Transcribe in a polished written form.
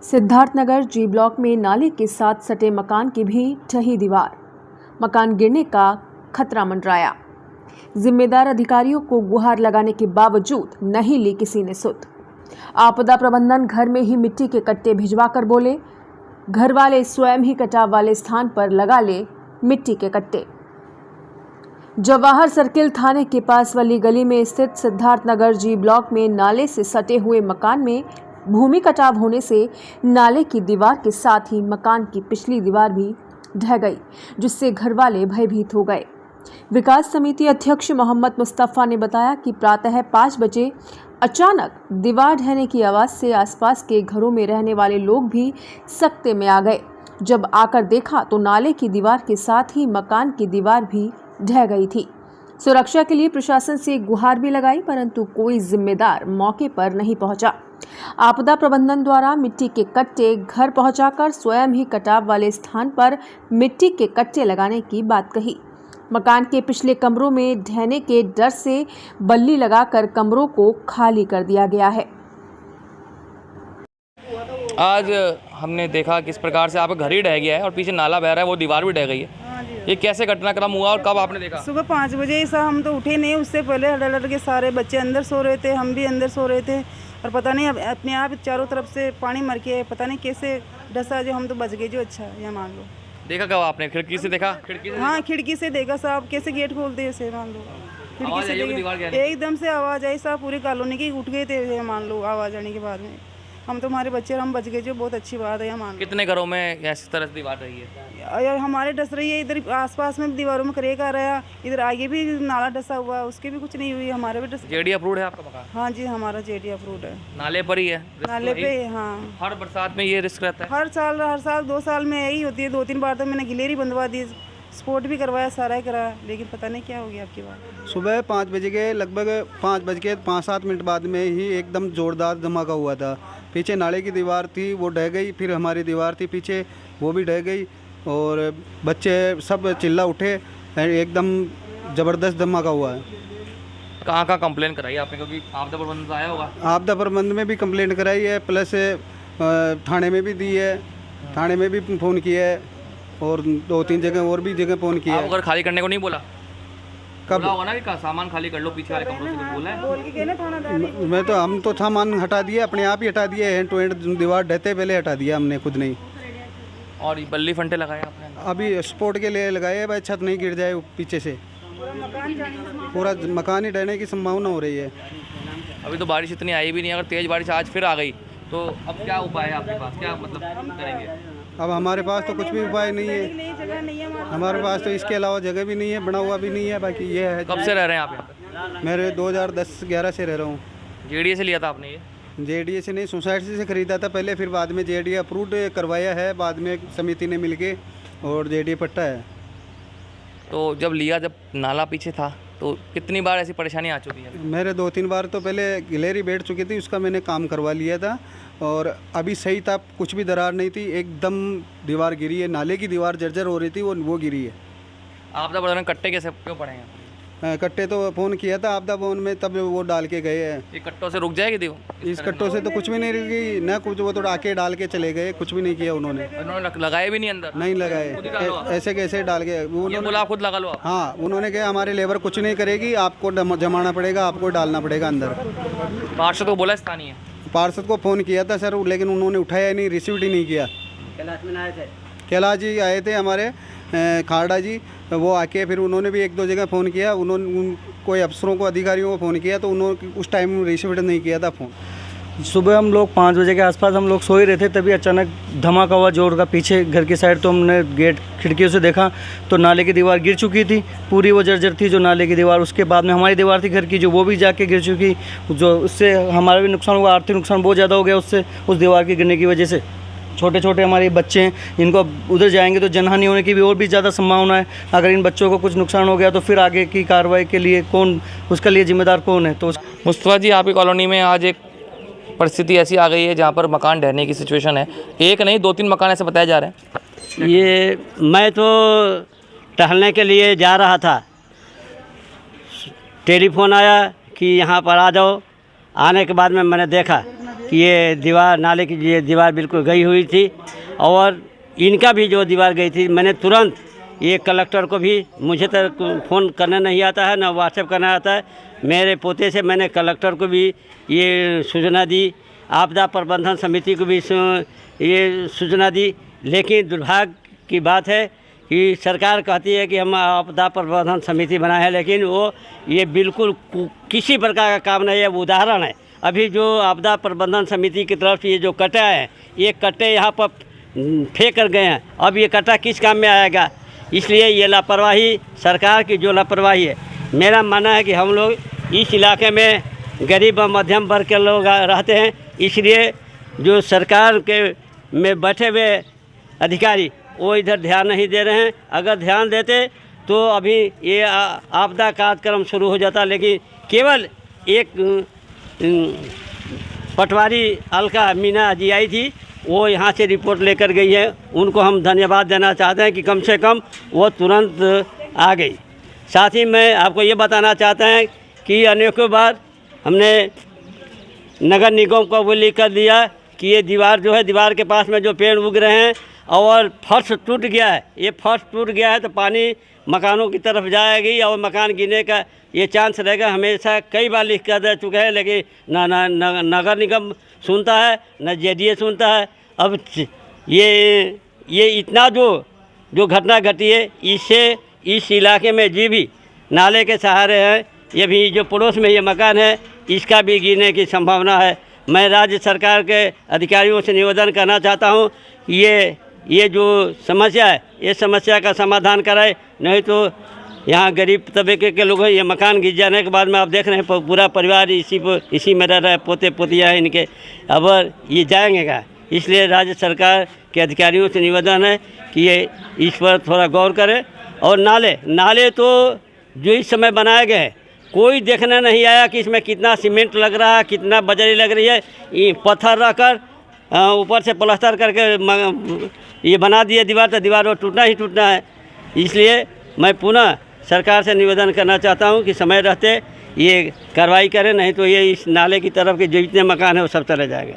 सिद्धार्थनगर जी block में नाले के साथ सटे मकान की भी ढही दीवार, मकान गिरने का खतरा मंडराया। जिम्मेदार अधिकारियों को गुहार लगाने के बावजूद नहीं ली किसी ने सुध। आपदा प्रबंधन घर में ही मिट्टी के कट्टे भिजवाकर बोले, घर वाले स्वयं ही कटाव वाले स्थान पर लगा ले मिट्टी के कट्टे। जवाहर सर्किल थाने के पास वाली गली में स्थित सिद्धार्थनगर जी ब्लॉक में नाले से सटे हुए मकान में भूमि कटाव होने से नाले की दीवार के साथ ही मकान की पिछली दीवार भी ढह गई, जिससे घर वाले भयभीत हो गए। विकास समिति अध्यक्ष मोहम्मद मुस्तफ़ा ने बताया कि प्रातः 5 बजे अचानक दीवार ढहने की आवाज़ से आसपास के घरों में रहने वाले लोग भी सकते में आ गए। जब आकर देखा तो नाले की दीवार के साथ ही मकान की दीवार भी ढह गई थी। सुरक्षा के लिए प्रशासन से गुहार भी लगाई, परंतु कोई जिम्मेदार मौके पर नहीं पहुंचा। आपदा प्रबंधन द्वारा मिट्टी के कट्टे घर पहुंचाकर स्वयं ही कटाव वाले स्थान पर मिट्टी के कट्टे लगाने की बात कही। मकान के पिछले कमरों में ढहने के डर से बल्ली लगाकर कमरों को खाली कर दिया गया है। आज हमने देखा किस प्रकार से आपका घर ही ढह गया है और पीछे नाला बह रहा है, वो दीवार भी ढह गई है। ये कैसे घटनाक्रम हुआ और कब आपने देखा? सुबह 5 बजे ही हम तो उठे नहीं, उससे पहले हड़बड़ के सारे बच्चे अंदर सो रहे थे, हम भी अंदर सो रहे थे और पता नहीं अपने आप चारों तरफ से पानी मर के पता नहीं कैसे डसा, जो हम तो बच गए। जो अच्छा है, मान लो। देखा कब आपने? खिड़की से देखा? खिड़की से? हाँ, खिड़की से देखा साहब, कैसे गेट खोलते हैं मान लो। खिड़की से देखा, एकदम से आवाज़ आई साहब, पूरी कॉलोनी की उठ गए थे मान लो। आवाज़ आने के बाद में हम तो हमारे बच्चे हम बच गए, जो बहुत अच्छी बात है। मान लो कितने घरों में ऐसी तरह से दीवार रही है? यार हमारे डस रही है, इधर आसपास में दीवारों में क्रेक आ रहा है, इधर आगे भी नाला डसा हुआ, उसके भी कुछ नहीं हुई, हमारे भी डस। जेडी अप्रूव्ड है आपका मकान? हाँ जी, हमारा जेडी अप्रूव्ड है। नाले पर ही है? नाले पे, हाँ। हर बरसात में ये रिस्क रहता है? हर साल 2 साल में यही होती है। 2-3 बार तो मैंने गिलेरी बंधवा दी, स्पोर्ट भी करवाया, सारा ही कराया, लेकिन पता नहीं क्या हो गया आपकी बात। सुबह 5 बजे के लगभग 5:05-7 मिनट बाद में ही एकदम ज़ोरदार धमाका हुआ था। पीछे नाले की दीवार थी, वो ढह गई, फिर हमारी दीवार थी पीछे, वो भी ढह गई और बच्चे सब चिल्ला उठे, एकदम ज़बरदस्त धमाका हुआ है। कहाँ कंप्लेन कराई आपने? क्योंकि आपदा प्रबंधन तो आया होगा। आपदा प्रबंधन में भी कंप्लेंट कराई है, प्लस थाने में भी दी है, थाने में भी फ़ोन किया है और 2-3 जगह और भी जगह फ़ोन किया है। अगर खाली करने को नहीं बोला? कब होगा ना कि सामान खाली कर लो पीछे वाले कमरों से, बोला है? मैं तो हम तो सामान हटा दिए, अपने आप ही हटा दिए, हैंड टू हैंड दीवार ढहते पहले हटा दिया हमने, खुद नहीं। और बल्ली फंटे लगाए आपने? अभी सपोर्ट के लिए लगाए, भाई छत नहीं गिर जाए पीछे से, पूरा मकान ही ढहने की संभावना हो रही है। अभी तो बारिश इतनी आई भी नहीं, अगर तेज़ बारिश आज फिर आ गई तो अब क्या उपाय है आपके पास? क्या मतलब करेंगे? अब हमारे पास तो कुछ भी उपाय नहीं है, हमारे पास तो इसके अलावा जगह भी नहीं है, बना हुआ भी नहीं है। बाकी ये है। कब से रह रहे हैं आप यहाँ पे? मेरे 2010-11 से रह रहा हूँ। जेडीए से लिया था आपने ये? जेडीए से नहीं, सोसाइटी से ख़रीदा था पहले, फिर बाद में जेडीए अप्रूव्ड करवाया है, बाद में समिति ने मिलके और जेडीए पट्टा है। तो जब लिया, जब नाला पीछे था, तो कितनी बार ऐसी परेशानी आ चुकी है? मेरे 2-3 बार तो पहले गिलेरी बैठ चुकी थी, उसका मैंने काम करवा लिया था और अभी सही था, कुछ भी दरार नहीं थी, एकदम दीवार गिरी है। नाले की दीवार जर्जर हो रही थी, वो गिरी है। आपदा प्रबंधन कट्टे कैसे क्यों पड़ेंगे? कट्टे तो फ़ोन किया था आपदा भवन में, तब वो डाल के गए हैं। ये कट्टों से रुक जाएगी दीवार? इस कट्टों से तो कुछ भी नहीं रुकी ना, कुछ वो तो आके डाल के चले गए, कुछ भी नहीं किया उन्होंने। लगाए भी नहीं अंदर? नहीं लगाए, ऐसे कैसे डाल के उन्होंने बोला खुद लगा लो आप? हाँ, उन्होंने कहा हमारे लेबर कुछ नहीं करेगी, आपको जमाना पड़ेगा, आपको डालना पड़ेगा अंदर। पार्षद को बोला स्थानीय? पार्षद को फ़ोन किया था सर, लेकिन उन्होंने उठाया नहीं, रिसीव ही नहीं किया। कैलाश जी आए थे हमारे, खाड़ा जी, वो आके फिर उन्होंने भी 1-2 जगह फ़ोन किया, उन्होंने कोई अफसरों को, अधिकारियों को फ़ोन किया, तो उन्होंने उस टाइम रिसीव नहीं किया था फ़ोन। सुबह हम लोग 5 बजे के आसपास हम लोग सो ही रहे थे, तभी अचानक धमाका हुआ जोर का पीछे घर की साइड। तो हमने गेट खिड़कियों से देखा तो नाले की दीवार गिर चुकी थी, पूरी वो जर्जर थी जो नाले की दीवार। उसके बाद में हमारी दीवार थी घर की, जो वो भी जाके गिर चुकी, जो उससे हमारा भी नुकसान हुआ, आर्थिक नुकसान बहुत ज़्यादा हो गया उससे, उस दीवार के गिरने की वजह से। छोटे छोटे हमारे बच्चे हैं, इनको उधर जाएंगे तो जनहानि होने की भी और भी ज़्यादा संभावना है। अगर इन बच्चों को कुछ नुकसान हो गया तो फिर आगे की कार्रवाई के लिए कौन, उसके लिए जिम्मेदार कौन है? तो मुस्तफ़ा जी, आपकी कॉलोनी में आज एक परिस्थिति ऐसी आ गई है जहाँ पर मकान ढहने की सिचुएशन है। एक नहीं, 2-3 मकान ऐसे बताए जा रहे हैं। ये मैं तो टहलने के लिए जा रहा था, टेलीफोन आया कि यहाँ पर आ जाओ। आने के बाद में मैंने देखा कि ये दीवार, नाले की ये दीवार बिल्कुल गई हुई थी और इनका भी जो दीवार गई थी, मैंने तुरंत ये कलेक्टर को भी, मुझे तो फ़ोन करना नहीं आता है, ना व्हाट्सएप करना आता है, मेरे पोते से मैंने कलेक्टर को भी ये सूचना दी, आपदा प्रबंधन समिति को भी ये सूचना दी। लेकिन दुर्भाग्य की बात है कि सरकार कहती है कि हम आपदा प्रबंधन समिति बनाए हैं, लेकिन वो ये बिल्कुल किसी प्रकार का काम नहीं है। उदाहरण है, अभी जो आपदा प्रबंधन समिति की तरफ से ये जो कट्टे हैं, ये कट्टे यहाँ पर फेंक कर गए हैं, अब ये कट्टा किस काम में आएगा? इसलिए ये लापरवाही, सरकार की जो लापरवाही है, मेरा मानना है कि हम लोग इस इलाके में गरीब और मध्यम वर्ग के लोग रहते हैं, इसलिए जो सरकार के में बैठे हुए अधिकारी वो इधर ध्यान नहीं दे रहे हैं। अगर ध्यान देते तो अभी ये आपदा कार्यक्रम शुरू हो जाता, लेकिन केवल एक पटवारी अलका मीना जी आई थी, वो यहाँ से रिपोर्ट लेकर गई है, उनको हम धन्यवाद देना चाहते हैं कि कम से कम वो तुरंत आ गई। साथ ही मैं आपको ये बताना चाहता है कि अनेकों बार हमने नगर निगम को वो लिख कर दिया कि ये दीवार जो है, दीवार के पास में जो पेड़ उग रहे हैं और फर्श टूट गया है, ये फर्श टूट गया है तो पानी मकानों की तरफ जाएगी और मकान गिरने का ये चांस रहेगा। हमेशा कई बार लिख कर दे चुके हैं, लेकिन ना नगर निगम सुनता है, न जेडीए सुनता है। अब ये इतना जो घटना घटी है, इससे इस इलाके में जी भी नाले के सहारे हैं, ये भी जो पड़ोस में ये मकान है, इसका भी गिरने की संभावना है। मैं राज्य सरकार के अधिकारियों से निवेदन करना चाहता हूँ कि ये जो समस्या है, ये समस्या का समाधान कराए, नहीं तो यहाँ गरीब तबके के लोग हैं, ये मकान गिर जाने के बाद में आप देख रहे हैं पूरा परिवार इसी में रह रहा है, पोते पोतियाँ हैं इनके, अब ये जाएंगे क्या? इसलिए राज्य सरकार के अधिकारियों से निवेदन है कि ये इस पर थोड़ा गौर करें। और नाले तो जो इस समय बनाए गए हैं, कोई देखने नहीं आया कि इसमें कितना सीमेंट लग रहा है, कितना बजरी लग रही है, ये पत्थर रखकर ऊपर से प्लास्टर करके ये बना दिए दीवार, तो दीवार वो टूटना ही टूटना है। इसलिए मैं पुनः सरकार से निवेदन करना चाहता हूं कि समय रहते ये कार्रवाई करें, नहीं तो ये इस नाले की तरफ के जो जितने मकान हैं वो सब चले जाएंगे।